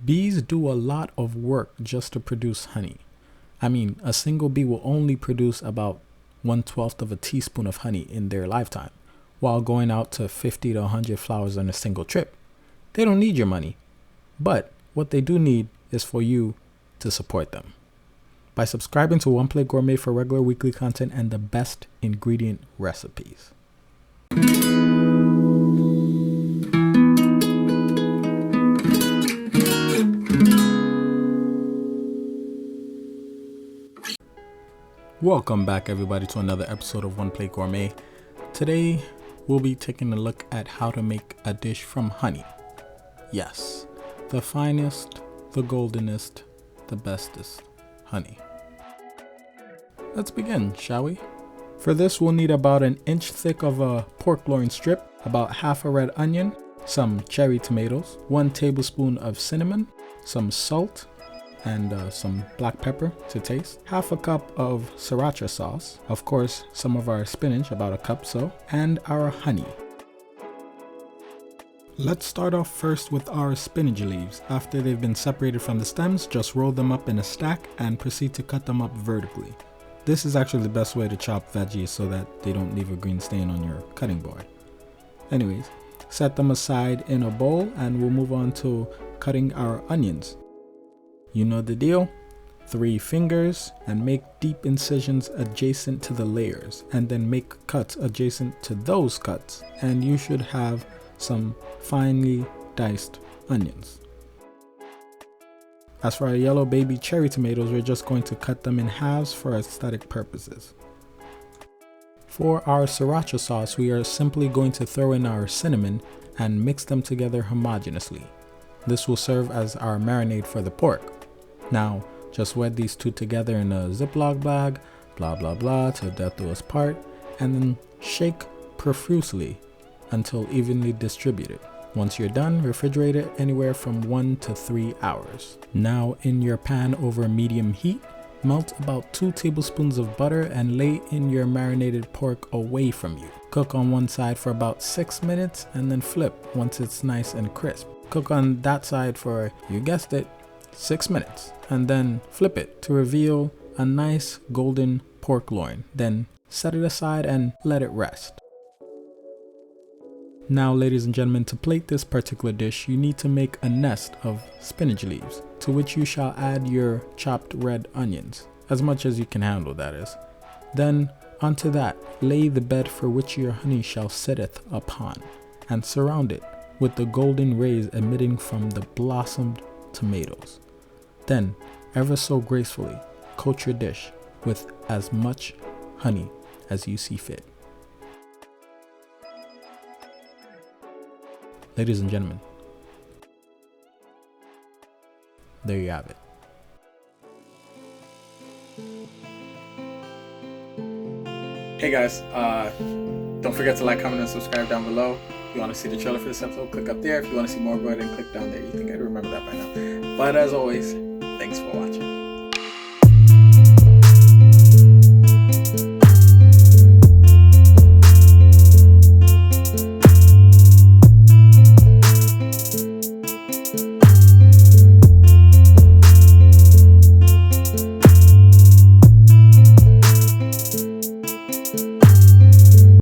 Bees do a lot of work just to produce honey. I mean, a single bee will only produce about 1/12 of a teaspoon of honey in their lifetime, while going out to 50 to 100 flowers on a single trip. They don't need your money, but what they do need is for you to support them. By subscribing to One Plate Gourmet for regular weekly content and the best ingredient recipes. Welcome back everybody to another episode of One Plate Gourmet. Today we'll be taking a look at how to make a dish from honey. Yes, the finest, the goldenest, the bestest honey. Let's begin, shall we? For this we'll need about an inch thick of a pork loin strip, about half a red onion, some cherry tomatoes, 1 tablespoon of cinnamon, some salt, and some black pepper to taste, half a cup of sriracha sauce, of course some of our spinach, about a cup so, and our honey. Let's start off first with our spinach leaves. After they've been separated from the stems, just roll them up in a stack and proceed to cut them up vertically. This is actually the best way to chop veggies so that they don't leave a green stain on your cutting board. Anyways, set them aside in a bowl and we'll move on to cutting our onions. You know the deal. 3 fingers and make deep incisions adjacent to the layers, and then make cuts adjacent to those cuts, and you should have some finely diced onions. As for our yellow baby cherry tomatoes, we're just going to cut them in halves for aesthetic purposes. For our sriracha sauce, we are simply going to throw in our cinnamon and mix them together homogeneously. This will serve as our marinade for the pork. Now, just wet these two together in a Ziploc bag, blah blah blah, till death do us part, and then shake profusely until evenly distributed. Once you're done, refrigerate it anywhere from 1 to 3 hours. Now in your pan over medium heat, melt about 2 tablespoons of butter and lay in your marinated pork away from you. Cook on one side for about 6 minutes and then flip once it's nice and crisp. Cook on that side for, you guessed it, 6 minutes, and then flip it to reveal a nice golden pork loin. Then set it aside and let it rest. Now, ladies and gentlemen, to plate this particular dish, you need to make a nest of spinach leaves, to which you shall add your chopped red onions, as much as you can handle, that is. Then onto that lay the bed for which your honey shall sitteth upon, and surround it with the golden rays emitting from the blossomed tomatoes. Then, ever so gracefully, coat your dish with as much honey as you see fit. Ladies and gentlemen, there you have it. Hey guys, don't forget to like, comment, and subscribe down below. If you want to see the trailer for this episode, click up there. If you want to see more, go ahead and click down there. You think I'd remember that by now. But as always, thanks for watching.